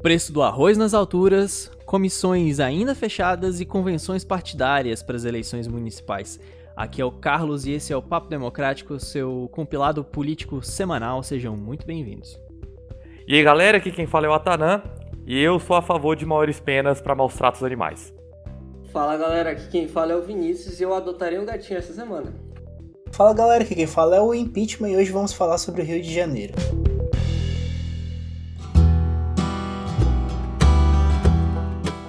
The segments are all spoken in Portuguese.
preço do arroz nas alturas, comissões ainda fechadas e convenções partidárias para as eleições municipais. Aqui é o Carlos e esse é o Papo Democrático, seu compilado político semanal. Sejam muito bem-vindos. E aí galera, aqui quem fala é o Atanã e eu sou a favor de maiores penas para maus tratos animais. Fala galera, aqui quem fala é o Vinícius e eu adotarei um gatinho essa semana. Fala galera, aqui quem fala é o Impeachment e hoje vamos falar sobre o Rio de Janeiro.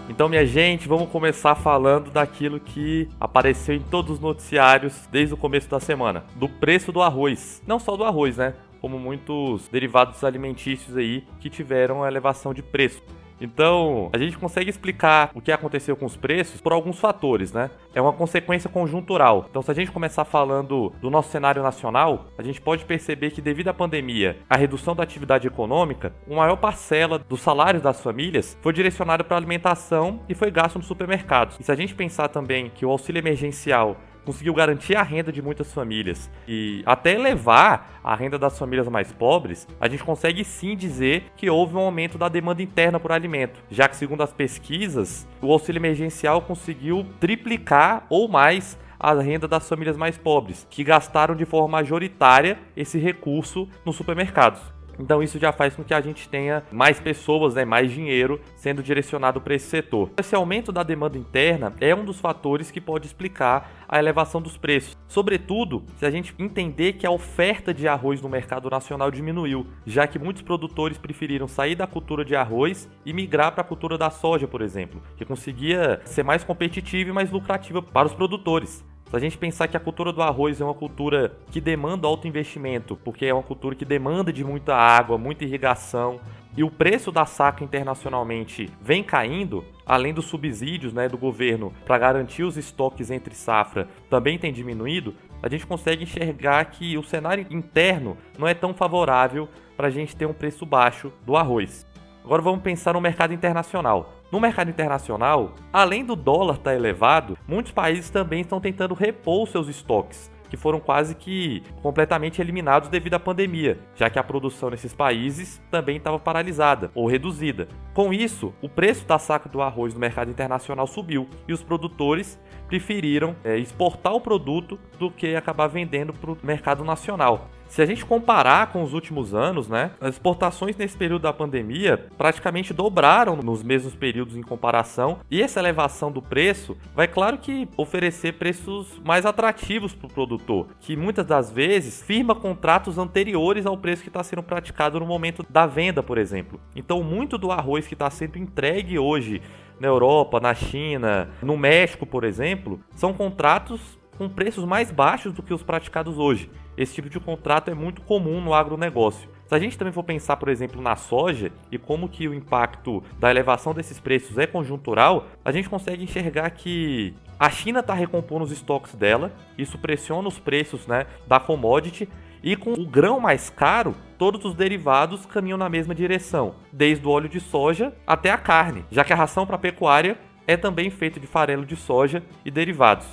Então, minha gente, vamos começar falando daquilo que apareceu em todos os noticiários desde o começo da semana, do preço do arroz. Não só do arroz, né? Como muitos derivados alimentícios aí que tiveram a elevação de preço. Então, a gente consegue explicar o que aconteceu com os preços por alguns fatores, né? É uma consequência conjuntural. Então, se a gente começar falando do nosso cenário nacional, a gente pode perceber que devido à pandemia, a redução da atividade econômica, uma maior parcela dos salários das famílias foi direcionada para a alimentação e foi gasto nos supermercados. E se a gente pensar também que o auxílio emergencial conseguiu garantir a renda de muitas famílias e até elevar a renda das famílias mais pobres, a gente consegue sim dizer que houve um aumento da demanda interna por alimento, já que segundo as pesquisas, o auxílio emergencial conseguiu triplicar ou mais a renda das famílias mais pobres, que gastaram de forma majoritária esse recurso nos supermercados. Então isso já faz com que a gente tenha mais pessoas, mais dinheiro sendo direcionado para esse setor. Esse aumento da demanda interna é um dos fatores que pode explicar a elevação dos preços. Sobretudo, se a gente entender que a oferta de arroz no mercado nacional diminuiu, já que muitos produtores preferiram sair da cultura de arroz e migrar para a cultura da soja, por exemplo, que conseguia ser mais competitiva e mais lucrativa para os produtores. Se a gente pensar que a cultura do arroz é uma cultura que demanda alto investimento, porque é uma cultura que demanda de muita água, muita irrigação, e o preço da saca internacionalmente vem caindo, além dos subsídios do governo para garantir os estoques entre safra também tem diminuído, a gente consegue enxergar que o cenário interno não é tão favorável para a gente ter um preço baixo do arroz. Agora vamos pensar no mercado internacional. No mercado internacional, além do dólar estar elevado, muitos países também estão tentando repor seus estoques, que foram quase que completamente eliminados devido à pandemia, já que a produção nesses países também estava paralisada ou reduzida. Com isso, o preço da saca do arroz no mercado internacional subiu e os produtores preferiram exportar o produto do que acabar vendendo para o mercado nacional. Se a gente comparar com os últimos anos, as exportações nesse período da pandemia praticamente dobraram nos mesmos períodos em comparação, e essa elevação do preço vai, claro que, oferecer preços mais atrativos para o produtor, que muitas das vezes firma contratos anteriores ao preço que está sendo praticado no momento da venda, por exemplo. Então, muito do arroz que está sendo entregue hoje na Europa, na China, no México, por exemplo, são contratos com preços mais baixos do que os praticados hoje. Esse tipo de contrato é muito comum no agronegócio. Se a gente também for pensar, por exemplo, na soja e como que o impacto da elevação desses preços é conjuntural, a gente consegue enxergar que a China está recompondo os estoques dela, isso pressiona os preços da commodity, e com o grão mais caro, todos os derivados caminham na mesma direção, desde o óleo de soja até a carne, já que a ração para a pecuária é também feita de farelo de soja e derivados.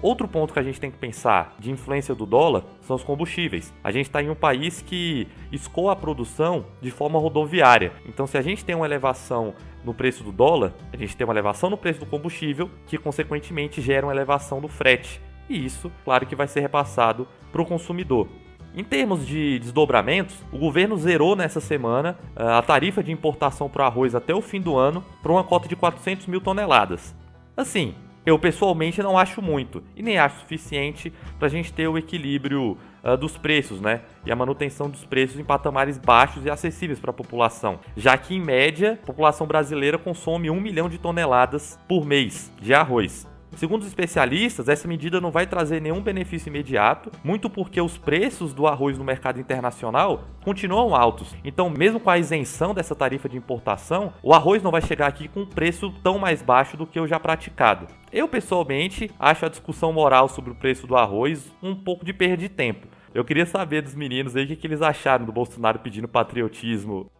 Outro ponto que a gente tem que pensar de influência do dólar são os combustíveis. A gente está em um país que escoa a produção de forma rodoviária. Então, se a gente tem uma elevação no preço do dólar, a gente tem uma elevação no preço do combustível, que consequentemente gera uma elevação do frete. E isso, claro que vai ser repassado para o consumidor. Em termos de desdobramentos, o governo zerou nessa semana a tarifa de importação para o arroz até o fim do ano para uma cota de 400 mil toneladas. Assim, eu pessoalmente não acho muito e nem acho suficiente para a gente ter o equilíbrio dos preços, e a manutenção dos preços em patamares baixos e acessíveis para a população, já que em média a população brasileira consome 1 milhão de toneladas por mês de arroz. Segundo os especialistas, essa medida não vai trazer nenhum benefício imediato, muito porque os preços do arroz no mercado internacional continuam altos. Então, mesmo com a isenção dessa tarifa de importação, o arroz não vai chegar aqui com um preço tão mais baixo do que o já praticado. Eu, pessoalmente, acho a discussão moral sobre o preço do arroz um pouco de perda de tempo. Eu queria saber dos meninos aí o que eles acharam do Bolsonaro pedindo patriotismo.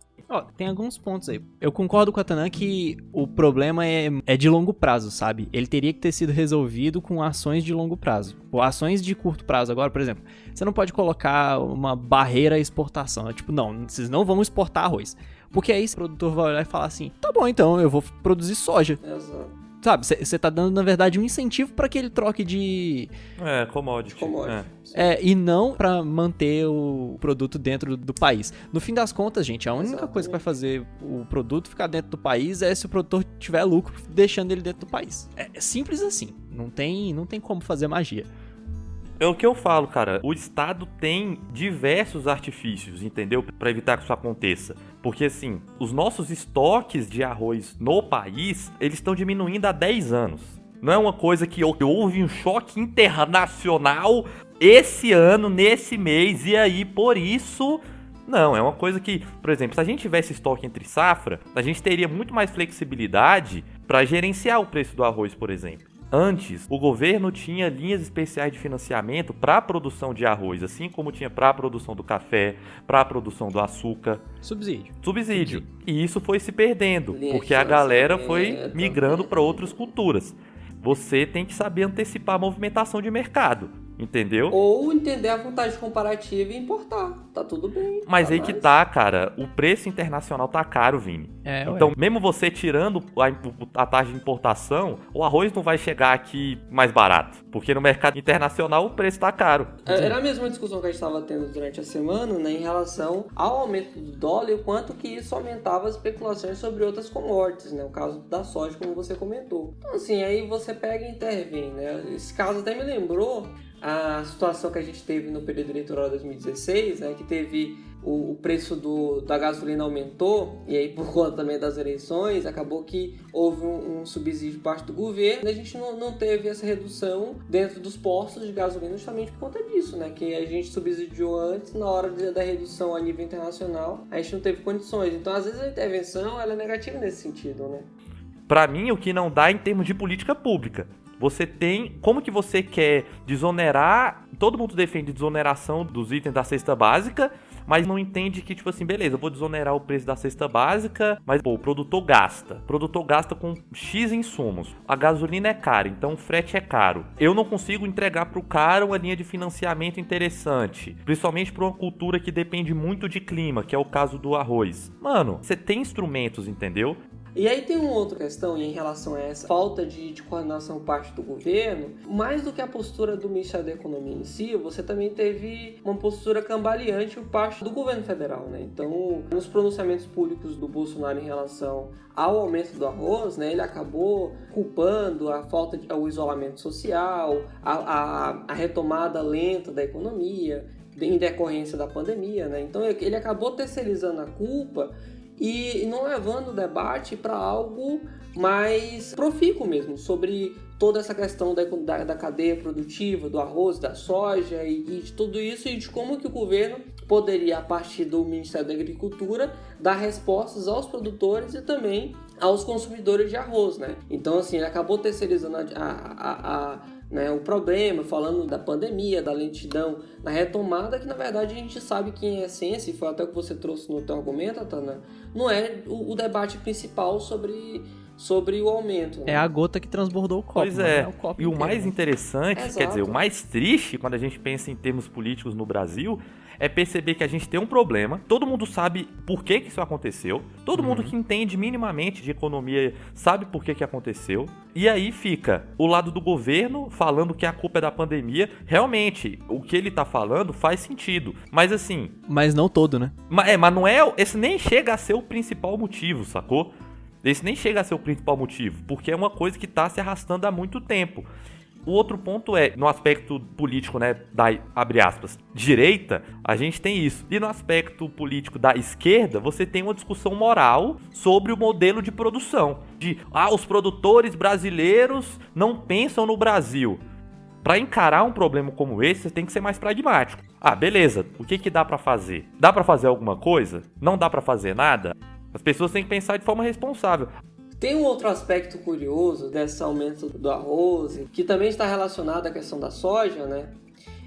Tem alguns pontos aí. Eu concordo com a Tanã que o problema é de longo prazo, sabe? Ele teria que ter sido resolvido com ações de longo prazo. Ações de curto prazo agora, por exemplo, você não pode colocar uma barreira à exportação. Não, vocês não vão exportar arroz. Porque aí o produtor vai olhar e falar assim, tá bom, então eu vou produzir soja. Exato. Sabe, você tá dando, na verdade, um incentivo para que ele troque de... Commodity. E não para manter o produto dentro do país. No fim das contas, gente, a única coisa que vai fazer o produto ficar dentro do país é se o produtor tiver lucro deixando ele dentro do país. É simples assim, não tem como fazer magia. É o que eu falo, cara. O Estado tem diversos artifícios, entendeu? Para evitar que isso aconteça. Porque, assim, os nossos estoques de arroz no país, eles estão diminuindo há 10 anos. Não é uma coisa que houve um choque internacional esse ano, nesse mês, e aí, por isso... Não, é uma coisa que, por exemplo, se a gente tivesse estoque entre safra, a gente teria muito mais flexibilidade para gerenciar o preço do arroz, por exemplo. Antes, o governo tinha linhas especiais de financiamento para a produção de arroz, assim como tinha para a produção do café, para a produção do açúcar. Subsídio. E isso foi se perdendo, porque a galera foi migrando para outras culturas. Você tem que saber antecipar a movimentação de mercado, entendeu? Ou entender a vantagem comparativa e importar. Tá tudo bem. Mas aí que tá, cara. O preço internacional tá caro, Vini. Então, mesmo você tirando a taxa de importação, o arroz não vai chegar aqui mais barato. Porque no mercado internacional o preço tá caro. Era a mesma discussão que a gente estava tendo durante a semana, né, em relação ao aumento do dólar e o quanto que isso aumentava as especulações sobre outras commodities, né? O caso da soja, como você comentou. Então, assim, aí você pega e intervém, né? Esse caso até me lembrou a situação que a gente teve no período eleitoral de 2016, né, que teve o preço da gasolina aumentou, e aí por conta também das eleições, acabou que houve um subsídio por parte do governo, e a gente não teve essa redução dentro dos postos de gasolina justamente por conta disso, né, que a gente subsidiou antes, na hora da redução a nível internacional, a gente não teve condições. Então, às vezes, a intervenção ela é negativa nesse sentido, né? Pra mim, o que não dá em termos de política pública. Você tem... Como que você quer desonerar... Todo mundo defende desoneração dos itens da cesta básica, mas não entende que, tipo assim, beleza, eu vou desonerar o preço da cesta básica, mas, pô, o produtor gasta. O produtor gasta com X insumos. A gasolina é cara, então o frete é caro. Eu não consigo entregar pro cara uma linha de financiamento interessante, principalmente para uma cultura que depende muito de clima, que é o caso do arroz. Mano, você tem instrumentos, entendeu? E aí tem uma outra questão em relação a essa falta de coordenação por parte do governo. Mais do que a postura do Ministério da Economia em si, você também teve uma postura cambaleante por parte do governo federal, né? Então, nos pronunciamentos públicos do Bolsonaro em relação ao aumento do arroz, né, ele acabou culpando a falta o isolamento social, a retomada lenta da economia, em decorrência da pandemia, né? Então, ele acabou terceirizando a culpa e não levando o debate para algo mais profícuo mesmo, sobre toda essa questão da cadeia produtiva, do arroz, da soja e de tudo isso, e de como que o governo poderia, a partir do Ministério da Agricultura, dar respostas aos produtores e também aos consumidores de arroz, né? Então, assim, ele acabou terceirizando o problema, falando da pandemia, da lentidão na retomada, que na verdade a gente sabe que em essência, e foi até o que você trouxe no teu argumento, Atana, não é o debate principal sobre o aumento. Né? É a gota que transbordou o copo. Pois é, o copo e o inteiro, mais interessante, Exato. quer dizer, o mais triste, quando a gente pensa em termos políticos no Brasil, é perceber que a gente tem um problema, todo mundo sabe por que isso aconteceu, todo mundo que entende minimamente de economia sabe por que aconteceu, e aí fica o lado do governo falando que a culpa é da pandemia. Realmente, o que ele tá falando faz sentido, mas assim... Mas não todo, né? Mas não é... Esse nem chega a ser o principal motivo, sacou? Esse nem chega a ser o principal motivo, porque é uma coisa que tá se arrastando há muito tempo. O outro ponto é, no aspecto político, né, da, abre aspas, direita, a gente tem isso. E no aspecto político da esquerda, você tem uma discussão moral sobre o modelo de produção. Os produtores brasileiros não pensam no Brasil. Para encarar um problema como esse, você tem que ser mais pragmático. Beleza, o que dá para fazer? Dá para fazer alguma coisa? Não dá para fazer nada? As pessoas têm que pensar de forma responsável. Tem um outro aspecto curioso desse aumento do arroz, que também está relacionado à questão da soja, né?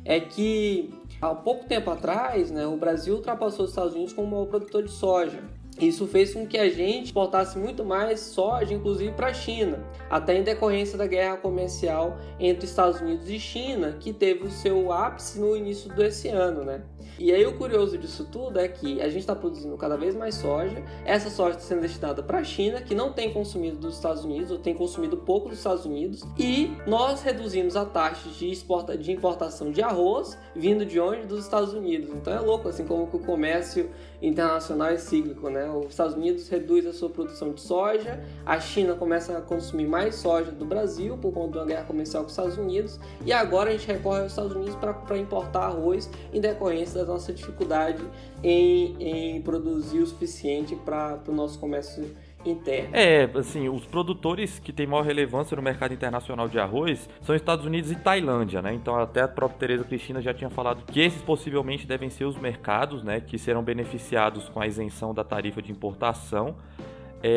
É que há pouco tempo atrás, né, o Brasil ultrapassou os Estados Unidos como maior produtor de soja. Isso fez com que a gente exportasse muito mais soja, inclusive para a China, até em decorrência da guerra comercial entre Estados Unidos e China, que teve o seu ápice no início desse ano, né? E aí o curioso disso tudo é que a gente está produzindo cada vez mais soja, essa soja está sendo destinada para a China, que não tem consumido dos Estados Unidos, ou tem consumido pouco dos Estados Unidos, e nós reduzimos a taxa de importação de arroz vindo de onde? Dos Estados Unidos. Então é louco, assim como que o comércio internacional é cíclico, né? Os Estados Unidos reduz a sua produção de soja, a China começa a consumir mais soja do Brasil por conta de uma guerra comercial com os Estados Unidos, e agora a gente recorre aos Estados Unidos para importar arroz em decorrência da nossa dificuldade em produzir o suficiente para o nosso comércio interno. Assim, os produtores que têm maior relevância no mercado internacional de arroz são Estados Unidos e Tailândia, né? Então até a própria Tereza Cristina já tinha falado que esses possivelmente devem ser os mercados, né, que serão beneficiados com a isenção da tarifa de importação.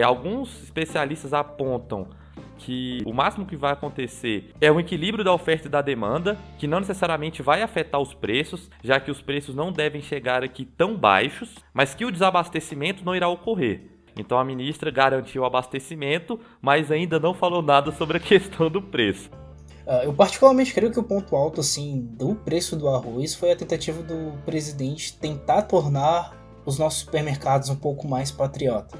Alguns especialistas apontam que o máximo que vai acontecer é um equilíbrio da oferta e da demanda, que não necessariamente vai afetar os preços, já que os preços não devem chegar aqui tão baixos, mas que o desabastecimento não irá ocorrer. Então a ministra garantiu o abastecimento, mas ainda não falou nada sobre a questão do preço. Eu particularmente creio que o ponto alto assim, do preço do arroz foi a tentativa do presidente tentar tornar os nossos supermercados um pouco mais patriota.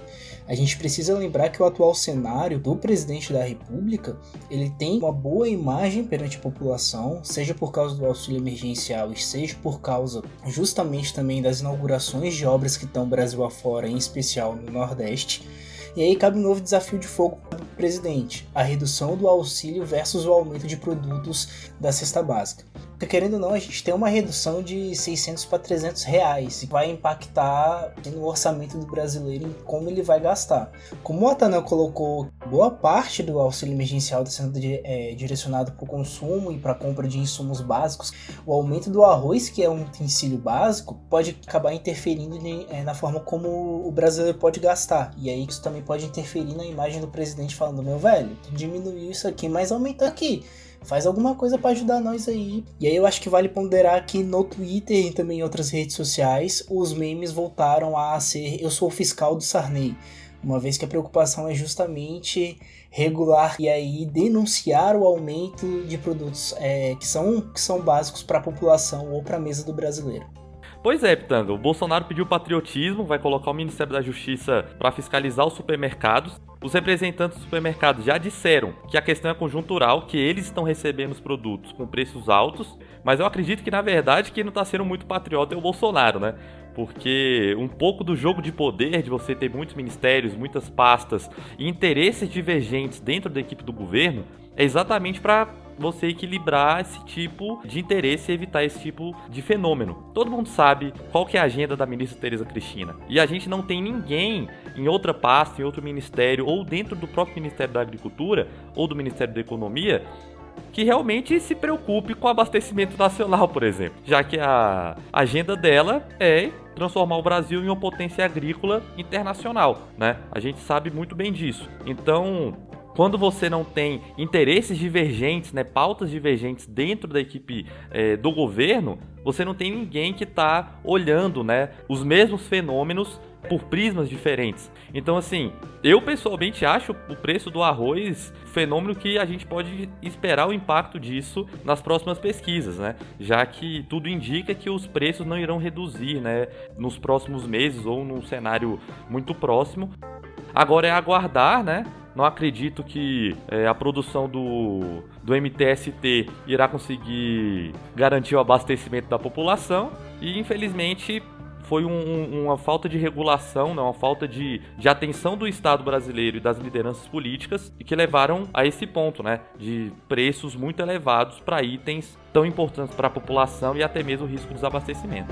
A gente precisa lembrar que o atual cenário do presidente da República, ele tem uma boa imagem perante a população, seja por causa do auxílio emergencial e seja por causa justamente também das inaugurações de obras que estão Brasil afora, em especial no Nordeste. E aí cabe um novo desafio de fogo para o presidente, a redução do auxílio versus o aumento de produtos da cesta básica. Porque querendo ou não, a gente tem uma redução de 600 para 300 reais, que vai impactar no orçamento do brasileiro em como ele vai gastar. Como o Atanel colocou, boa parte do auxílio emergencial está sendo direcionado para o consumo e para a compra de insumos básicos, o aumento do arroz, que é um utensílio básico, pode acabar interferindo na forma como o brasileiro pode gastar. E aí isso também pode interferir na imagem do presidente falando, meu velho, tu diminuiu isso aqui, mas aumentou aqui. Faz alguma coisa para ajudar nós aí. E aí eu acho que vale ponderar que no Twitter e também em outras redes sociais, os memes voltaram a ser eu sou o fiscal do Sarney. Uma vez que a preocupação é justamente regular e aí denunciar o aumento de produtos que são básicos para a população ou para a mesa do brasileiro. Pois é, Pitanga, o Bolsonaro pediu patriotismo, vai colocar o Ministério da Justiça para fiscalizar os supermercados. Os representantes dos supermercados já disseram que a questão é conjuntural, que eles estão recebendo os produtos com preços altos, mas eu acredito que, na verdade, quem não está sendo muito patriota é o Bolsonaro, né? Porque um pouco do jogo de poder, de você ter muitos ministérios, muitas pastas e interesses divergentes dentro da equipe do governo, é exatamente para você equilibrar esse tipo de interesse e evitar esse tipo de fenômeno. Todo mundo sabe qual que é a agenda da ministra Tereza Cristina. E a gente não tem ninguém em outra pasta, em outro ministério, ou dentro do próprio Ministério da Agricultura, ou do Ministério da Economia, que realmente se preocupe com o abastecimento nacional, por exemplo. Já que a agenda dela é transformar o Brasil em uma potência agrícola internacional, né? A gente sabe muito bem disso. Então, quando você não tem interesses divergentes, né, pautas divergentes dentro da equipe do governo, você não tem ninguém que está olhando, né, os mesmos fenômenos por prismas diferentes. Então, assim, eu pessoalmente acho o preço do arroz fenômeno que a gente pode esperar o impacto disso nas próximas pesquisas, né? Já que tudo indica que os preços não irão reduzir, né, nos próximos meses ou num cenário muito próximo. Agora é aguardar, né? Não acredito que a produção do MTST irá conseguir garantir o abastecimento da população e, infelizmente, foi uma falta de regulação, né, uma falta de atenção do Estado brasileiro e das lideranças políticas e que levaram a esse ponto, né, de preços muito elevados para itens tão importantes para a população e até mesmo o risco de desabastecimento.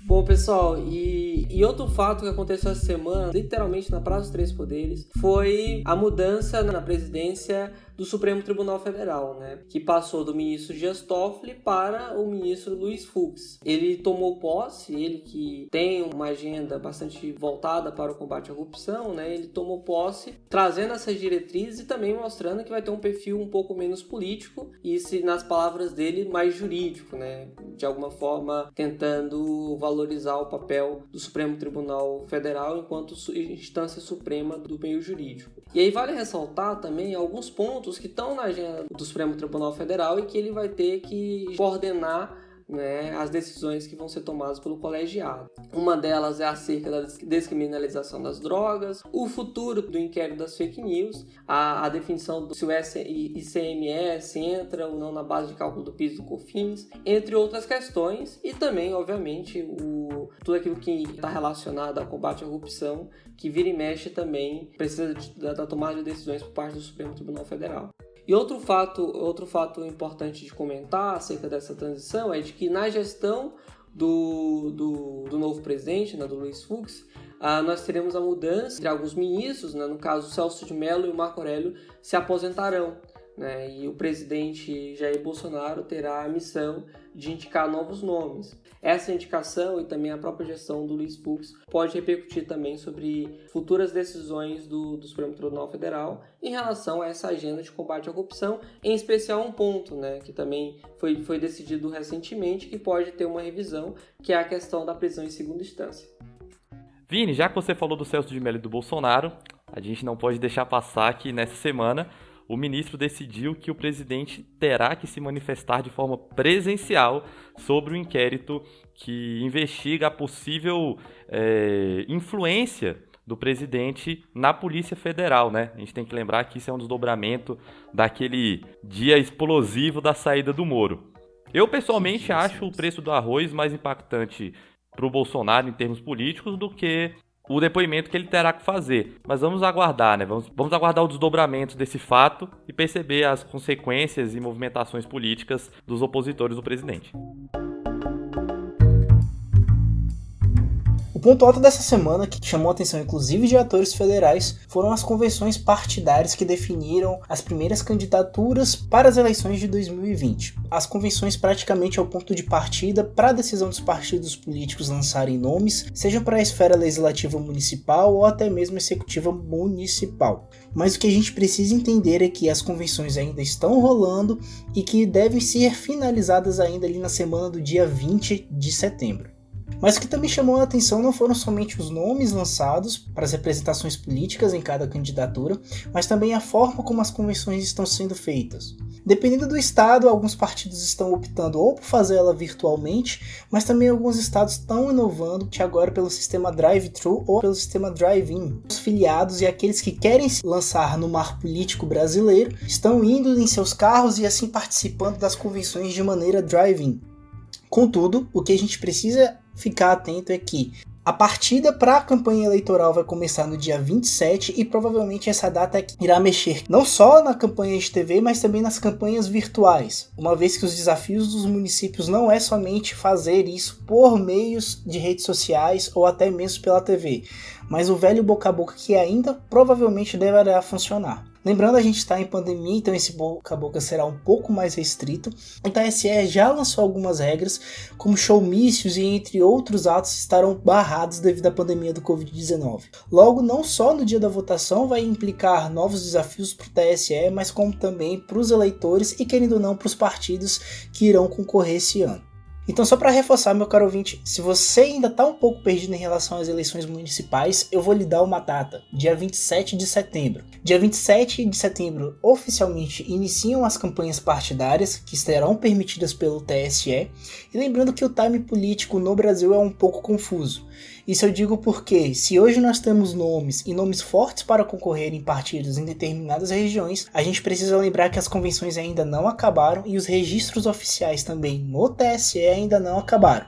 Bom, pessoal, e outro fato que aconteceu essa semana, literalmente na Praça dos Três Poderes, foi a mudança na presidência do Supremo Tribunal Federal, né? Que passou do ministro Dias Toffoli para o ministro Luiz Fux. Ele tomou posse, ele que tem uma agenda bastante voltada para o combate à corrupção, né? Ele tomou posse, trazendo essas diretrizes e também mostrando que vai ter um perfil um pouco menos político e, se nas palavras dele, mais jurídico, né? de alguma forma tentando valorizar o papel do Supremo Tribunal Federal enquanto instância suprema do meio jurídico. E aí vale ressaltar também alguns pontos que estão na agenda do Supremo Tribunal Federal e que ele vai ter que coordenar, né, as decisões que vão ser tomadas pelo colegiado. Uma delas é acerca da descriminalização das drogas, o futuro do inquérito das fake news, a definição se o ICMS entra ou não na base de cálculo do PIS e do COFINS, entre outras questões, e também, obviamente, tudo aquilo que está relacionado ao combate à corrupção, que vira e mexe também precisa da tomada de decisões por parte do Supremo Tribunal Federal. E outro fato importante de comentar acerca dessa transição é de que na gestão do novo presidente, né, do Luiz Fux, nós teremos a mudança entre alguns ministros, né, no caso Celso de Mello e o Marco Aurélio se aposentarão, né, e o presidente Jair Bolsonaro terá a missão de indicar novos nomes. Essa indicação e também a própria gestão do Luiz Fux pode repercutir também sobre futuras decisões do Supremo Tribunal Federal em relação a essa agenda de combate à corrupção, em especial um ponto, né, que também foi decidido recentemente, que pode ter uma revisão, que é a questão da prisão em segunda instância. Vini, já que você falou do Celso de Mello e do Bolsonaro, a gente não pode deixar passar que nessa semana o ministro decidiu que o presidente terá que se manifestar de forma presencial sobre o inquérito que investiga a possível influência do presidente na Polícia Federal, né? A gente tem que lembrar que isso é um desdobramento daquele dia explosivo da saída do Moro. Eu, pessoalmente, acho o preço do arroz mais impactante para o Bolsonaro em termos políticos do que o depoimento que ele terá que fazer. Mas vamos aguardar, né? Vamos aguardar o desdobramento desse fato e perceber as consequências e movimentações políticas dos opositores do presidente. O ponto alto dessa semana, que chamou a atenção inclusive de atores federais, foram as convenções partidárias que definiram as primeiras candidaturas para as eleições de 2020. As convenções praticamente é o ponto de partida para a decisão dos partidos políticos lançarem nomes, seja para a esfera legislativa municipal ou até mesmo executiva municipal. Mas o que a gente precisa entender é que as convenções ainda estão rolando e que devem ser finalizadas ainda ali na semana do dia 20 de setembro. Mas o que também chamou a atenção não foram somente os nomes lançados para as representações políticas em cada candidatura, mas também a forma como as convenções estão sendo feitas. Dependendo do estado, alguns partidos estão optando ou por fazer ela virtualmente, mas também alguns estados estão inovando agora pelo sistema drive-thru ou pelo sistema drive-in. Os filiados e aqueles que querem se lançar no mar político brasileiro estão indo em seus carros e assim participando das convenções de maneira drive-in. Contudo, o que a gente precisa ficar atento é que a partida para a campanha eleitoral vai começar no dia 27 e provavelmente essa data irá mexer não só na campanha de TV, mas também nas campanhas virtuais, uma vez que os desafios dos municípios não é somente fazer isso por meios de redes sociais ou até mesmo pela TV, mas o velho boca a boca que ainda provavelmente deverá funcionar. Lembrando, a gente está em pandemia, então esse boca a boca será um pouco mais restrito. O TSE já lançou algumas regras, como showmícios e entre outros atos estarão barrados devido à pandemia do Covid-19. Logo, não só no dia da votação vai implicar novos desafios para o TSE, mas como também para os eleitores e, querendo ou não, para os partidos que irão concorrer esse ano. Então, só para reforçar, meu caro ouvinte, se você ainda está um pouco perdido em relação às eleições municipais, eu vou lhe dar uma data, dia 27 de setembro. Dia 27 de setembro, oficialmente, iniciam as campanhas partidárias, que serão permitidas pelo TSE, e lembrando que o time político no Brasil é um pouco confuso. Isso eu digo porque, se hoje nós temos nomes e nomes fortes para concorrer em partidos em determinadas regiões, a gente precisa lembrar que as convenções ainda não acabaram e os registros oficiais também no TSE ainda não acabaram.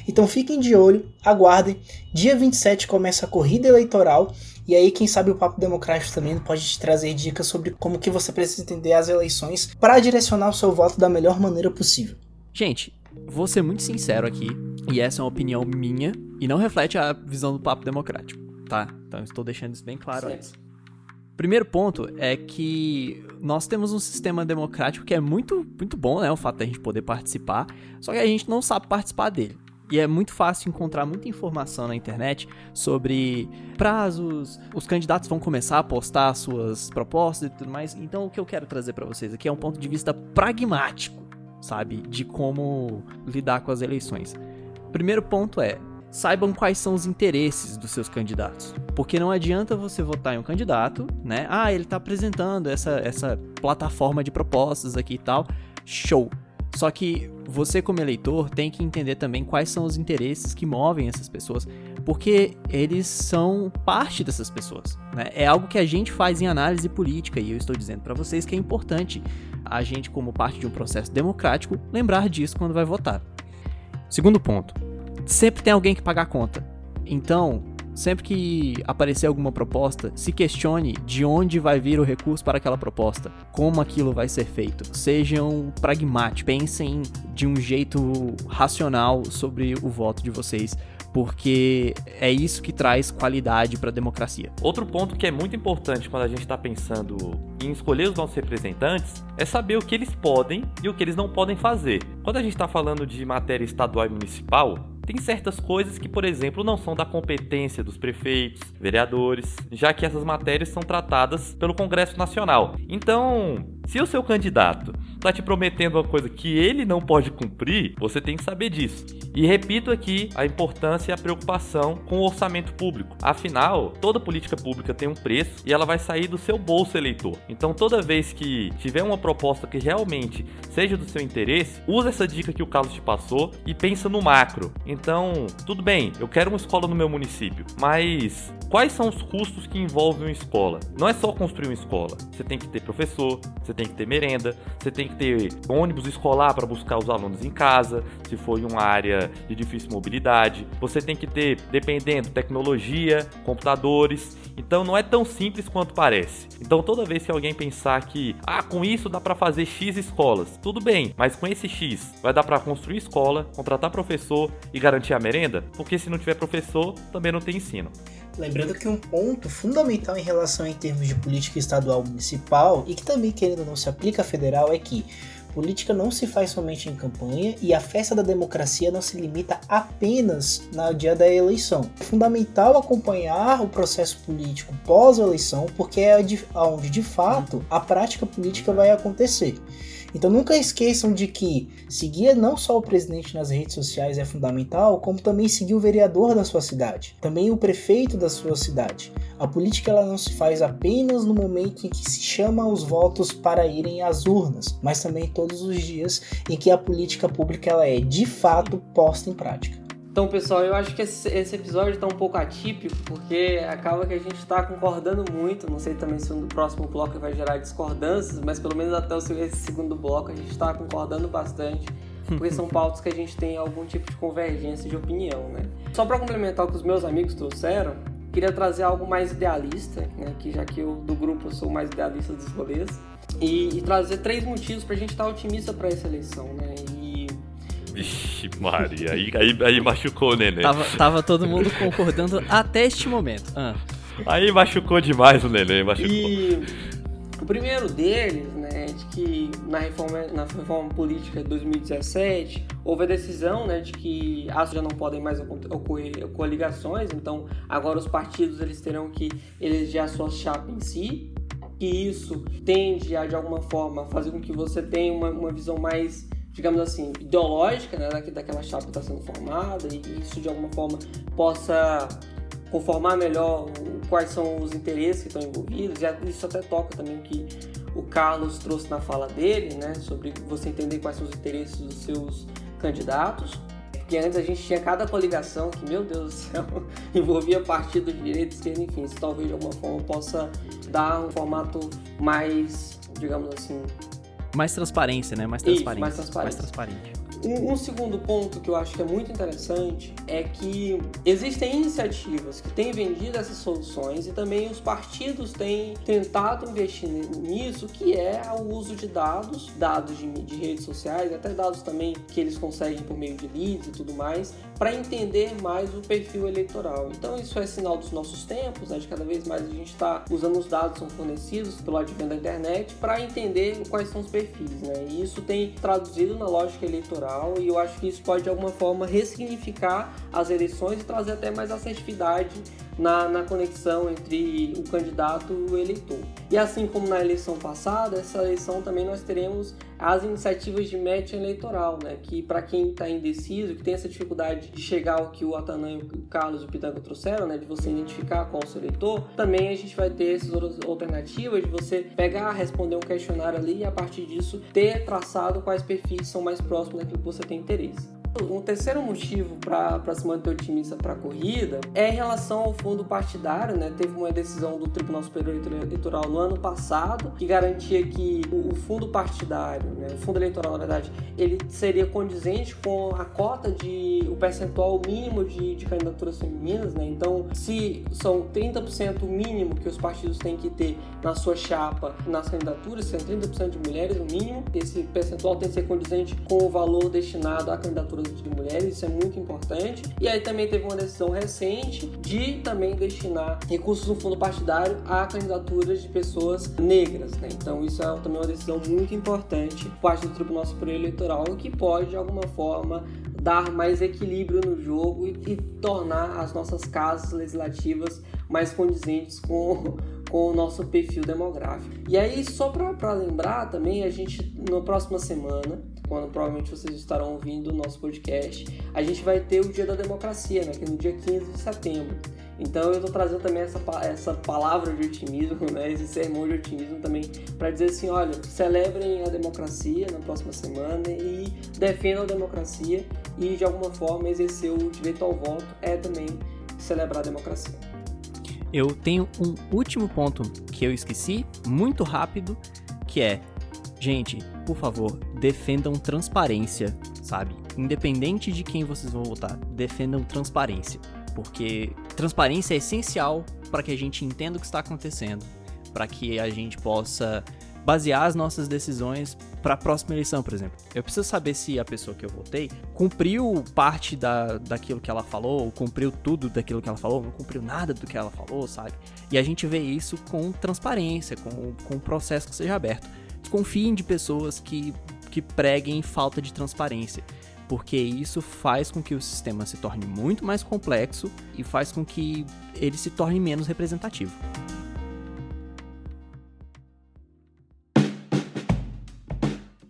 Então fiquem de olho, aguardem, dia 27 começa a corrida eleitoral e aí quem sabe o Papo Democrático também pode te trazer dicas sobre como que você precisa entender as eleições para direcionar o seu voto da melhor maneira possível. Gente, vou ser muito sincero aqui, e essa é uma opinião minha, e não reflete a visão do Papo Democrático, tá? Então estou deixando isso bem claro antes. Primeiro ponto é que nós temos um sistema democrático que é muito, muito bom, né? O fato da gente poder participar, só que a gente não sabe participar dele. E é muito fácil encontrar muita informação na internet sobre prazos, os candidatos vão começar a postar suas propostas e tudo mais. Então o que eu quero trazer para vocês aqui é um ponto de vista pragmático. sabe, de como lidar com as eleições. Primeiro ponto é, saibam quais são os interesses dos seus candidatos. Porque não adianta você votar em um candidato, né? Ah, ele tá apresentando essa plataforma de propostas aqui e tal. Show! Só que você, como eleitor, tem que entender também quais são os interesses que movem essas pessoas, porque eles são parte dessas pessoas, né? É algo que a gente faz em análise política, e eu estou dizendo para vocês que é importante a gente, como parte de um processo democrático, lembrar disso quando vai votar. Segundo ponto, sempre tem alguém que pagar a conta. Então, sempre que aparecer alguma proposta, se questione de onde vai vir o recurso para aquela proposta, como aquilo vai ser feito. Sejam pragmáticos, pensem de um jeito racional sobre o voto de vocês, porque é isso que traz qualidade para a democracia. Outro ponto que é muito importante quando a gente está pensando em escolher os nossos representantes é saber o que eles podem e o que eles não podem fazer. Quando a gente está falando de matéria estadual e municipal, tem certas coisas que, por exemplo, não são da competência dos prefeitos, vereadores, já que essas matérias são tratadas pelo Congresso Nacional. Então, se o seu candidato está te prometendo uma coisa que ele não pode cumprir, você tem que saber disso. E repito aqui a importância e a preocupação com o orçamento público. Afinal, toda política pública tem um preço e ela vai sair do seu bolso eleitor. Então, toda vez que tiver uma proposta que realmente seja do seu interesse, usa essa dica que o Carlos te passou e pensa no macro. Então, tudo bem, eu quero uma escola no meu município, mas quais são os custos que envolvem uma escola? Não é só construir uma escola. Você tem que ter professor, você tem que ter merenda, você tem que ter ônibus escolar para buscar os alunos em casa, se for em uma área de difícil mobilidade. Você tem que ter, dependendo, tecnologia, computadores. Então não é tão simples quanto parece. Então toda vez que alguém pensar que com isso dá para fazer X escolas, tudo bem, mas com esse X vai dar para construir escola, contratar professor e garantir a merenda? Porque se não tiver professor, também não tem ensino. Lembrando que um ponto fundamental em relação em termos de política estadual municipal, e que também, querendo ou não, se aplica à federal, é que política não se faz somente em campanha e a festa da democracia não se limita apenas no dia da eleição. É fundamental acompanhar o processo político pós-eleição, porque é onde, de fato, a prática política vai acontecer. Então nunca esqueçam de que seguir não só o presidente nas redes sociais é fundamental, como também seguir o vereador da sua cidade, também o prefeito da sua cidade. A política ela não se faz apenas no momento em que se chama os votos para irem às urnas, mas também todos os dias em que a política pública ela é de fato posta em prática. Então, pessoal, eu acho que esse episódio está um pouco atípico, porque acaba que a gente está concordando muito. Não sei também se no próximo bloco vai gerar discordâncias, mas pelo menos até esse segundo bloco a gente está concordando bastante, porque são pautas que a gente tem algum tipo de convergência de opinião, né? Só para complementar o que os meus amigos trouxeram, queria trazer algo mais idealista, né? Que já que eu do grupo eu sou mais idealista dos rolês, e trazer 3 motivos para a gente estar otimista para essa eleição, né? Vixe Maria, aí machucou o neném. Tava todo mundo concordando até este momento. Aí machucou demais o neném, machucou. E o primeiro deles, né, de que na reforma política de 2017 houve a decisão, né, de que as já não podem mais ocorrer coligações, então agora os partidos eles terão que eleger a sua chapa em si, que isso tende a de alguma forma fazer com que você tenha uma visão mais, digamos assim, ideológica, né, daquela chapa que está sendo formada, e isso de alguma forma possa conformar melhor quais são os interesses que estão envolvidos. E isso até toca também o que o Carlos trouxe na fala dele, né, sobre você entender quais são os interesses dos seus candidatos. Porque antes a gente tinha cada coligação que, meu Deus do céu, envolvia partido de direita, esquerda, enfim, isso talvez de alguma forma possa dar um formato mais, digamos assim, mais transparência, né? Mais transparente. Um segundo ponto que eu acho que é muito interessante é que existem iniciativas que têm vendido essas soluções e também os partidos têm tentado investir nisso, que é o uso de dados de redes sociais, até dados também que eles conseguem por meio de leads e tudo mais, para entender mais o perfil eleitoral. Então isso é sinal dos nossos tempos, né? De cada vez mais a gente está usando os dados que são fornecidos pelo advento da internet para entender quais são os perfis, né? E isso tem traduzido na lógica eleitoral, e eu acho que isso pode de alguma forma ressignificar as eleições e trazer até mais assertividade na conexão entre o candidato e o eleitor. E assim como na eleição passada, essa eleição também nós teremos as iniciativas de match eleitoral, né? Que para quem está indeciso, que tem essa dificuldade de chegar ao que o Atanã, o Carlos e o Pitanga trouxeram, né? De você identificar qual é o seu eleitor, também a gente vai ter essas outras alternativas de você pegar, responder um questionário ali e a partir disso ter traçado quais perfis são mais próximos daquilo que você tem interesse. Um terceiro motivo para se manter otimista para a corrida é em relação ao fundo partidário, né? Teve uma decisão do Tribunal Superior Eleitoral no ano passado que garantia que o fundo partidário, né? O fundo eleitoral, na verdade, ele seria condizente com a cota o percentual mínimo de candidaturas femininas, né? Então, se são 30% o mínimo que os partidos têm que ter na sua chapa, nas candidaturas, são 30% de mulheres no mínimo, esse percentual tem que ser condizente com o valor destinado à candidatura de mulheres, isso é muito importante. E aí também teve uma decisão recente de também destinar recursos do fundo partidário a candidaturas de pessoas negras, né? Então isso é também uma decisão muito importante por parte do Tribunal Superior Eleitoral que pode de alguma forma dar mais equilíbrio no jogo e tornar as nossas casas legislativas mais condizentes com o nosso perfil demográfico. E aí, só para lembrar também, a gente, na próxima semana, quando provavelmente vocês estarão ouvindo o nosso podcast, a gente vai ter o Dia da Democracia, né, que é no dia 15 de setembro. Então eu estou trazendo também essa palavra de otimismo, né, esse sermão de otimismo também, para dizer assim, olha, celebrem a democracia na próxima semana e defendam a democracia e, de alguma forma, exercer o direito ao voto é também celebrar a democracia. Eu tenho um último ponto que eu esqueci, muito rápido, que é, gente, por favor, defendam transparência, sabe? Independente de quem vocês vão votar, defendam transparência, porque transparência é essencial para que a gente entenda o que está acontecendo, para que a gente possa basear as nossas decisões para a próxima eleição, por exemplo. Eu preciso saber se a pessoa que eu votei cumpriu parte daquilo que ela falou, ou cumpriu tudo daquilo que ela falou, não cumpriu nada do que ela falou, sabe? E a gente vê isso com transparência, com um processo que seja aberto. Desconfiem de pessoas que preguem falta de transparência, porque isso faz com que o sistema se torne muito mais complexo e faz com que ele se torne menos representativo.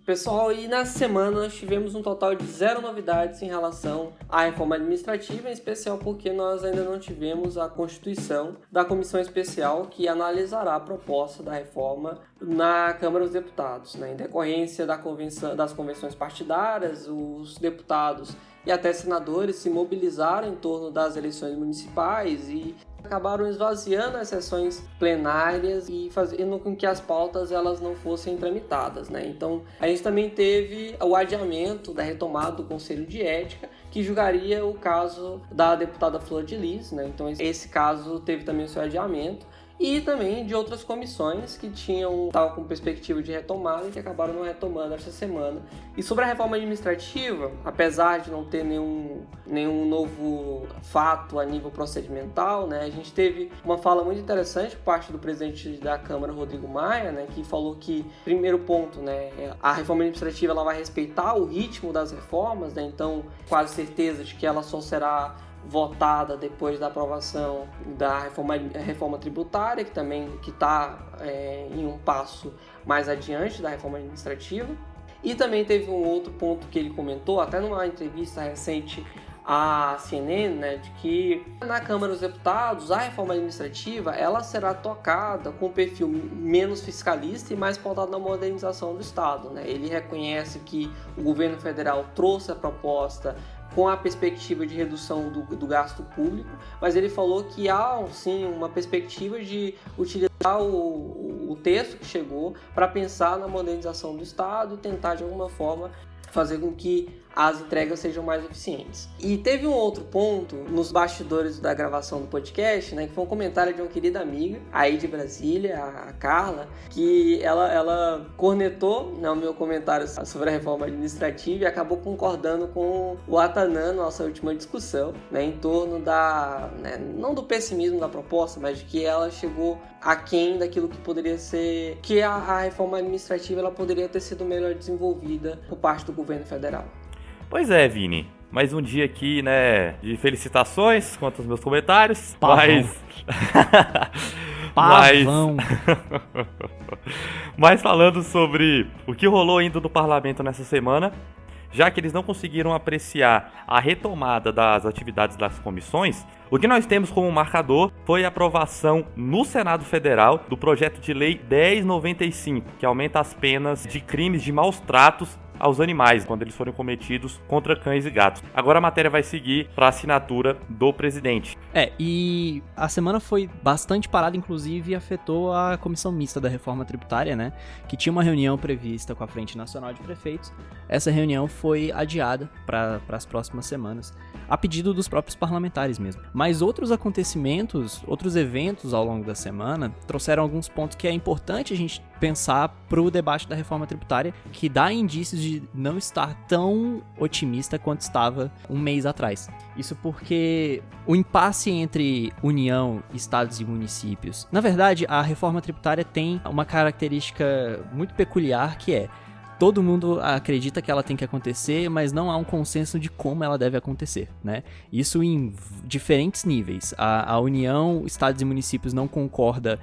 Pessoal, e na semana nós tivemos um total de 0 novidades em relação à reforma administrativa, em especial porque nós ainda não tivemos a constituição da comissão especial que analisará a proposta da reforma na Câmara dos Deputados, né? Em decorrência das convenções partidárias, os deputados e até senadores se mobilizaram em torno das eleições municipais e acabaram esvaziando as sessões plenárias e fazendo com que as pautas elas não fossem tramitadas, né? Então, a gente também teve o adiamento da retomada do Conselho de Ética, que julgaria o caso da deputada Flor de Lis, né? Então, esse caso teve também o seu adiamento. E também de outras comissões que estavam com perspectiva de retomada e que acabaram não retomando essa semana. E sobre a reforma administrativa, apesar de não ter nenhum novo fato a nível procedimental, né, a gente teve uma fala muito interessante por parte do presidente da Câmara, Rodrigo Maia, né, que falou que, primeiro ponto, né, a reforma administrativa ela vai respeitar o ritmo das reformas, né, então quase certeza de que ela só será votada depois da aprovação da reforma tributária, que está em um passo mais adiante da reforma administrativa. E também teve um outro ponto que ele comentou, até numa entrevista recente à CNN, né, de que na Câmara dos Deputados a reforma administrativa ela será tocada com um perfil menos fiscalista e mais pautado na modernização do Estado, né? Ele reconhece que o governo federal trouxe a proposta com a perspectiva de redução do gasto público, mas ele falou que há, sim, uma perspectiva de utilizar o texto que chegou para pensar na modernização do Estado e tentar, de alguma forma, fazer com que as entregas sejam mais eficientes. E teve um outro ponto nos bastidores da gravação do podcast, né, que foi um comentário de uma querida amiga aí de Brasília, a Carla, que ela cornetou, né, o meu comentário sobre a reforma administrativa e acabou concordando com o Atanã na nossa última discussão, né, em torno não do pessimismo da proposta, mas de que ela chegou aquém daquilo que poderia ser, que a reforma administrativa ela poderia ter sido melhor desenvolvida por parte do governo federal. Pois é, Vini. Mais um dia aqui, né, de felicitações quanto aos meus comentários. Pavão. Pavão. Mas falando sobre o que rolou ainda no parlamento nessa semana, já que eles não conseguiram apreciar a retomada das atividades das comissões, o que nós temos como marcador foi a aprovação no Senado Federal do projeto de lei 1095, que aumenta as penas de crimes de maus tratos aos animais, quando eles forem cometidos contra cães e gatos. Agora a matéria vai seguir para a assinatura do presidente. E a semana foi bastante parada, inclusive afetou a comissão mista da reforma tributária, né? Que tinha uma reunião prevista com a Frente Nacional de Prefeitos. Essa reunião foi adiada para as próximas semanas, a pedido dos próprios parlamentares mesmo. Mas outros acontecimentos, outros eventos ao longo da semana trouxeram alguns pontos que é importante a gente pensar para o debate da reforma tributária, que dá indícios de não estar tão otimista quanto estava um mês atrás. Isso porque o impasse entre União, estados e municípios... Na verdade, a reforma tributária tem uma característica muito peculiar, que é: todo mundo acredita que ela tem que acontecer, mas não há um consenso de como ela deve acontecer, né? Isso em diferentes níveis. A União, estados e municípios não concordam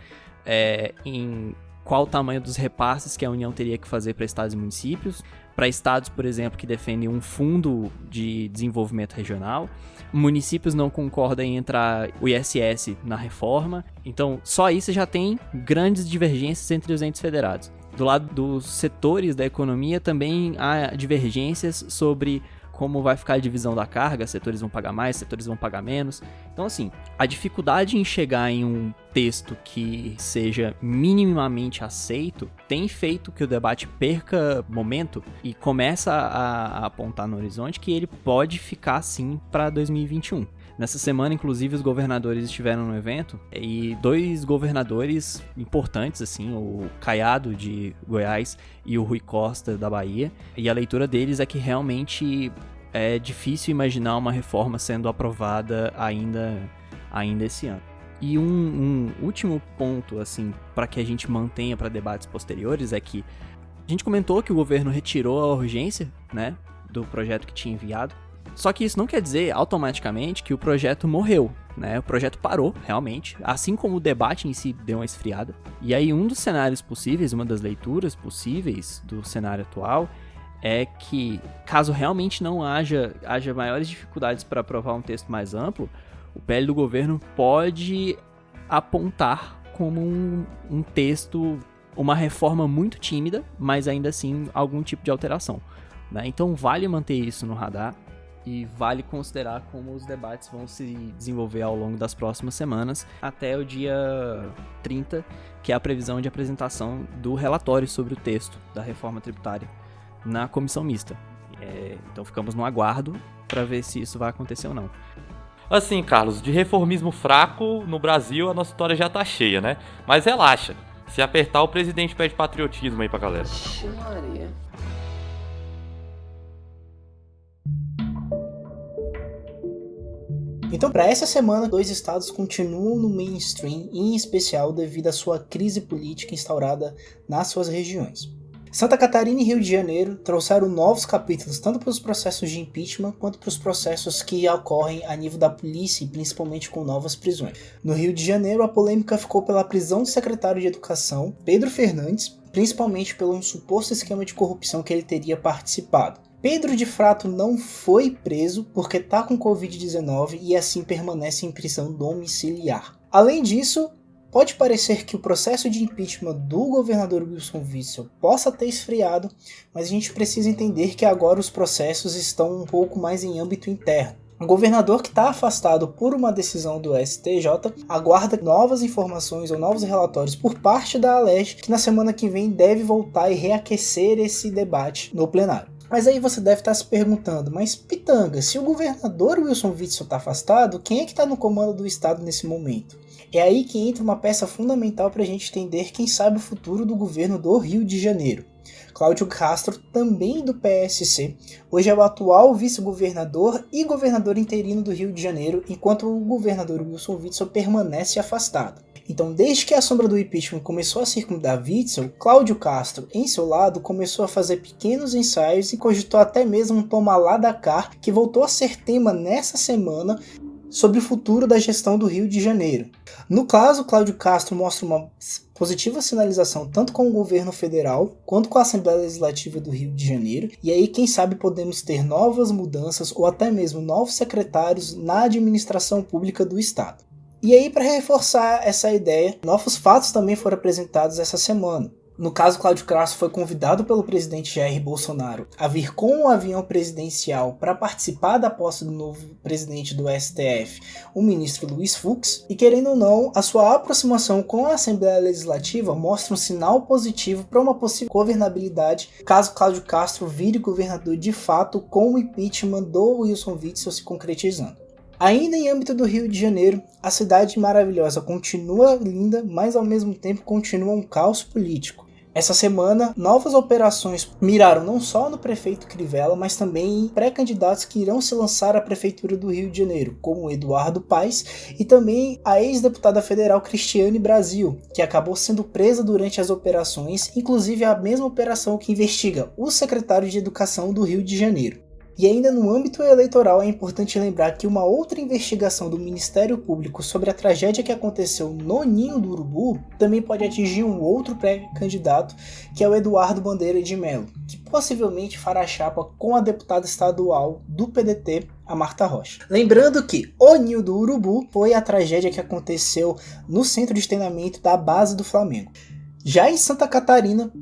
em qual o tamanho dos repasses que a União teria que fazer para estados e municípios. Para estados, por exemplo, que defendem um fundo de desenvolvimento regional. Municípios não concordam em entrar o ISS na reforma. Então, só isso já tem grandes divergências entre os entes federados. Do lado dos setores da economia também há divergências sobre como vai ficar a divisão da carga, setores vão pagar mais, setores vão pagar menos. Então, assim, a dificuldade em chegar em um texto que seja minimamente aceito tem feito que o debate perca momento e começa a apontar no horizonte que ele pode ficar assim para 2021. Nessa semana, inclusive, os governadores estiveram no evento e 2 governadores importantes, assim, o Caiado de Goiás e o Rui Costa da Bahia. E a leitura deles é que realmente é difícil imaginar uma reforma sendo aprovada ainda esse ano. E um último ponto, assim, para que a gente mantenha para debates posteriores é que a gente comentou que o governo retirou a urgência, né, do projeto que tinha enviado. Só que isso não quer dizer automaticamente que o projeto morreu, né? O projeto parou, realmente, assim como o debate em si deu uma esfriada. E aí um dos cenários possíveis, uma das leituras possíveis do cenário atual é que, caso realmente não haja maiores dificuldades para aprovar um texto mais amplo, o PL do governo pode apontar como um texto, uma reforma muito tímida, mas ainda assim algum tipo de alteração, né? Então vale manter isso no radar. E vale considerar como os debates vão se desenvolver ao longo das próximas semanas, até o dia 30, que é a previsão de apresentação do relatório sobre o texto da reforma tributária na comissão mista. Então ficamos no aguardo para ver se isso vai acontecer ou não. Assim, Carlos, de reformismo fraco no Brasil a nossa história já tá cheia, né? Mas relaxa, se apertar o presidente pede patriotismo aí pra galera. Maria. Então, para essa semana, 2 estados continuam no mainstream, em especial devido à sua crise política instaurada nas suas regiões. Santa Catarina e Rio de Janeiro trouxeram novos capítulos tanto para os processos de impeachment quanto para os processos que ocorrem a nível da polícia e principalmente com novas prisões. No Rio de Janeiro, a polêmica ficou pela prisão do secretário de Educação, Pedro Fernandes, principalmente pelo um suposto esquema de corrupção que ele teria participado. Pedro de Frato não foi preso porque está com Covid-19 e assim permanece em prisão domiciliar. Além disso, pode parecer que o processo de impeachment do governador Wilson Witzel possa ter esfriado, mas a gente precisa entender que agora os processos estão um pouco mais em âmbito interno. O governador que está afastado por uma decisão do STJ aguarda novas informações ou novos relatórios por parte da ALERJ, que na semana que vem deve voltar e reaquecer esse debate no plenário. Mas aí você deve estar se perguntando, mas Pitanga, se o governador Wilson Witzel está afastado, quem é que está no comando do estado nesse momento? É aí que entra uma peça fundamental para a gente entender quem sabe o futuro do governo do Rio de Janeiro. Cláudio Castro, também do PSC, hoje é o atual vice-governador e governador interino do Rio de Janeiro, enquanto o governador Wilson Witzel permanece afastado. Então, desde que a sombra do impeachment começou a circundar Witzel, Cláudio Castro, em seu lado, começou a fazer pequenos ensaios e cogitou até mesmo um toma lá da cá, que voltou a ser tema nessa semana, sobre o futuro da gestão do Rio de Janeiro. No caso, Cláudio Castro mostra uma positiva sinalização tanto com o governo federal quanto com a Assembleia Legislativa do Rio de Janeiro, e aí quem sabe podemos ter novas mudanças ou até mesmo novos secretários na administração pública do estado. E aí, para reforçar essa ideia, novos fatos também foram apresentados essa semana. No caso, Cláudio Castro foi convidado pelo presidente Jair Bolsonaro a vir com um avião presidencial para participar da posse do novo presidente do STF, o ministro Luiz Fux, e querendo ou não, a sua aproximação com a Assembleia Legislativa mostra um sinal positivo para uma possível governabilidade caso Cláudio Castro vire governador de fato, com o impeachment do Wilson Witzel se concretizando. Ainda em âmbito do Rio de Janeiro, a cidade maravilhosa continua linda, mas ao mesmo tempo continua um caos político. Essa semana, novas operações miraram não só no prefeito Crivella, mas também em pré-candidatos que irão se lançar à prefeitura do Rio de Janeiro, como Eduardo Paes e também a ex-deputada federal Cristiane Brasil, que acabou sendo presa durante as operações, inclusive a mesma operação que investiga o secretário de Educação do Rio de Janeiro. E ainda no âmbito eleitoral é importante lembrar que uma outra investigação do Ministério Público sobre a tragédia que aconteceu no Ninho do Urubu também pode atingir um outro pré-candidato, que é o Eduardo Bandeira de Mello, que possivelmente fará chapa com a deputada estadual do PDT, a Marta Rocha. Lembrando que o Ninho do Urubu foi a tragédia que aconteceu no centro de treinamento da base do Flamengo. Já em Santa Catarina,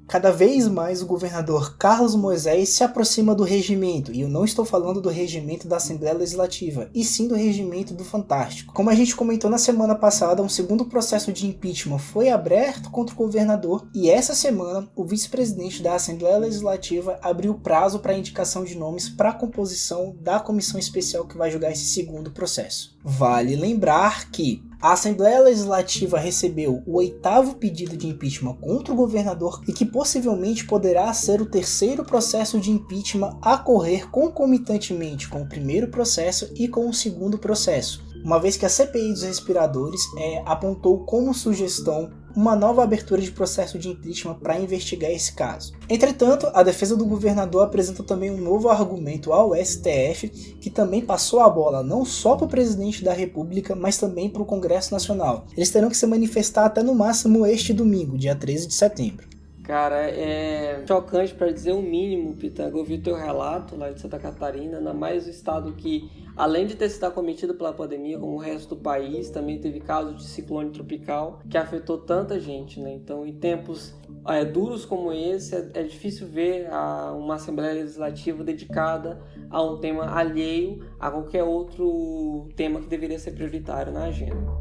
cada vez mais o governador Carlos Moisés se aproxima do regimento, e eu não estou falando do regimento da Assembleia Legislativa, e sim do regimento do Fantástico. Como a gente comentou na semana passada, um segundo processo de impeachment foi aberto contra o governador, e essa semana o vice-presidente da Assembleia Legislativa abriu prazo para a indicação de nomes para a composição da comissão especial que vai julgar esse segundo processo. Vale lembrar que a Assembleia Legislativa recebeu o 8º pedido de impeachment contra o governador e que possivelmente poderá ser o terceiro processo de impeachment a correr concomitantemente com o primeiro processo e com o segundo processo, uma vez que a CPI dos respiradores apontou como sugestão uma nova abertura de processo de impeachment para investigar esse caso. Entretanto, a defesa do governador apresenta também um novo argumento ao STF, que também passou a bola não só para o presidente da República, mas também para o Congresso Nacional. Eles terão que se manifestar até no máximo este domingo, dia 13 de setembro. Cara, é chocante para dizer o mínimo, Pitanga. Eu vi o teu relato lá de Santa Catarina, ainda mais o estado que, além de ter sido acometido pela pandemia, como o resto do país, também teve casos de ciclone tropical que afetou tanta gente, né? Então, em tempos duros como esse, é difícil ver uma Assembleia Legislativa dedicada a um tema alheio a qualquer outro tema que deveria ser prioritário na agenda.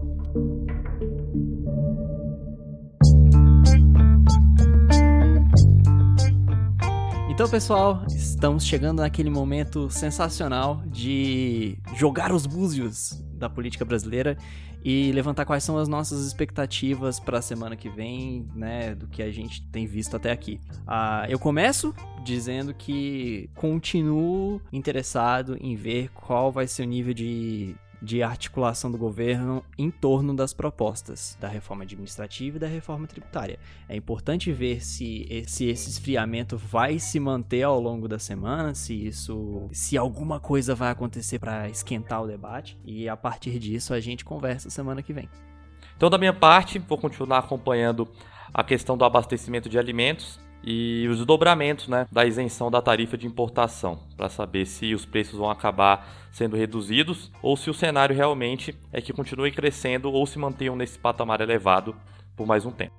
Então, pessoal, estamos chegando naquele momento sensacional de jogar os búzios da política brasileira e levantar quais são as nossas expectativas para a semana que vem, né, do que a gente tem visto até aqui. Eu começo dizendo que continuo interessado em ver qual vai ser o nível de articulação do governo em torno das propostas da reforma administrativa e da reforma tributária. É importante ver se esse esfriamento vai se manter ao longo da semana, se alguma coisa vai acontecer para esquentar o debate, e a partir disso a gente conversa semana que vem. Então, da minha parte, vou continuar acompanhando a questão do abastecimento de alimentos e os desdobramentos, né, da isenção da tarifa de importação, para saber se os preços vão acabar sendo reduzidos ou se o cenário realmente é que continue crescendo ou se mantenham nesse patamar elevado por mais um tempo.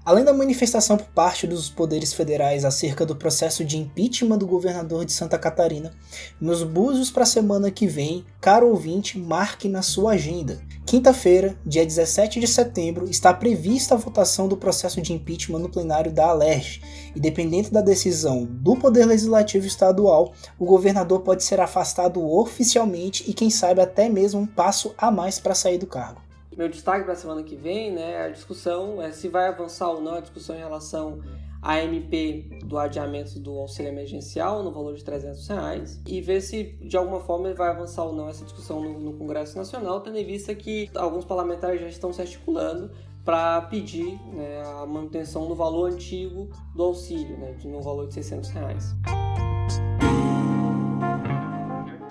Além da manifestação por parte dos poderes federais acerca do processo de impeachment do governador de Santa Catarina, meus búzios para a semana que vem, caro ouvinte, marque na sua agenda. Quinta-feira, dia 17 de setembro, está prevista a votação do processo de impeachment no plenário da Alerj, e dependendo da decisão do Poder Legislativo Estadual, o governador pode ser afastado oficialmente e quem sabe até mesmo um passo a mais para sair do cargo. Meu destaque para a semana que vem, né, a discussão é se vai avançar ou não a discussão em relação a MP do adiamento do auxílio emergencial no valor de R$300 e ver se de alguma forma ele vai avançar ou não essa discussão no Congresso Nacional, tendo em vista que alguns parlamentares já estão se articulando para pedir, né, a manutenção do valor antigo do auxílio, né, no valor de R$600.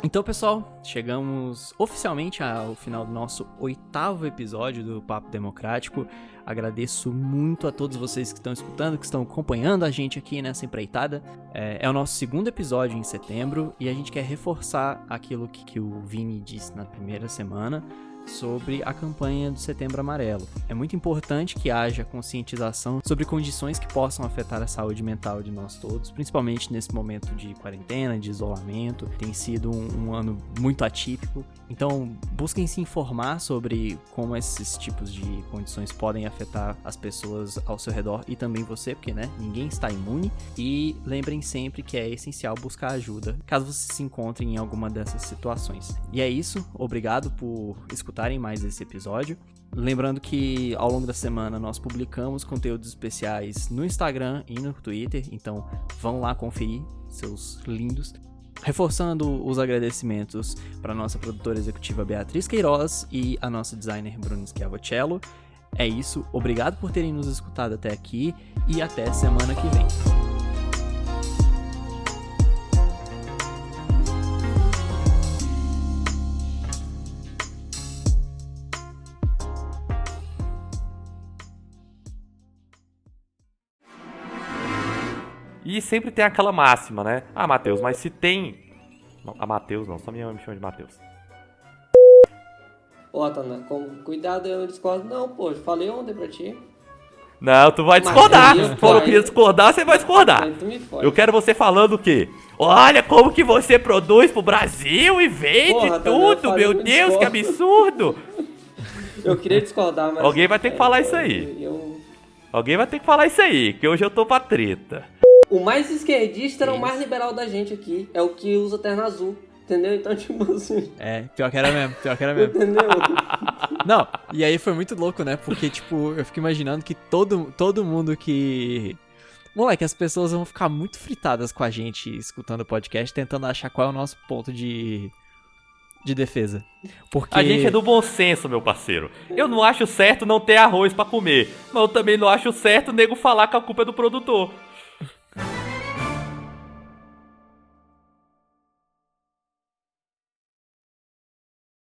Então, pessoal, chegamos oficialmente ao final do nosso 8º episódio do Papo Democrático. Agradeço muito a todos vocês que estão escutando, que estão acompanhando a gente aqui nessa empreitada. É o nosso 2º episódio em setembro e a gente quer reforçar aquilo que o Vini disse na primeira semana sobre a campanha do Setembro Amarelo. É muito importante que haja conscientização sobre condições que possam afetar a saúde mental de nós todos, principalmente nesse momento de quarentena, de isolamento. Tem sido um ano muito atípico. Então, busquem se informar sobre como esses tipos de condições podem afetar as pessoas ao seu redor e também você, porque, né, ninguém está imune. E lembrem sempre que é essencial buscar ajuda caso você se encontre em alguma dessas situações. E é isso. Obrigado por escutarem mais esse episódio. Lembrando que ao longo da semana nós publicamos conteúdos especiais no Instagram e no Twitter, então vão lá conferir, seus lindos. Reforçando os agradecimentos para a nossa produtora executiva Beatriz Queiroz e a nossa designer Bruna Schiavocello. É isso, obrigado por terem nos escutado até aqui e até semana que vem. E sempre tem aquela máxima, né? Ah, Matheus, mas se tem... Não, a Matheus não, só minha mãe me chama de Matheus. Ó, Tana, cuidado, eu discordo. Não, pô, falei ontem pra ti. Não, tu vai Mas discordar. eu Se for que discordar, você vai discordar. Aí tu me fode. Eu quero você falando o quê? Olha como que você produz pro Brasil e vende Porra, Tana, eu tudo, falei meu que eu Deus, que discordo. absurdo. Eu queria discordar, mas... Alguém vai ter que falar isso aí. Alguém vai ter que falar isso aí, que hoje eu tô pra treta. O mais esquerdista era o mais liberal da gente aqui. É o que usa terno azul. Entendeu? Então, tipo assim... Pior que era mesmo. Entendeu? Não, e aí foi muito louco, né? Porque, tipo, eu fico imaginando que todo mundo que... Moleque, as pessoas vão ficar muito fritadas com a gente escutando o podcast, tentando achar qual é o nosso ponto de defesa. Porque... A gente é do bom senso, meu parceiro. Eu não acho certo não ter arroz pra comer, mas eu também não acho certo o nego falar que a culpa é do produtor.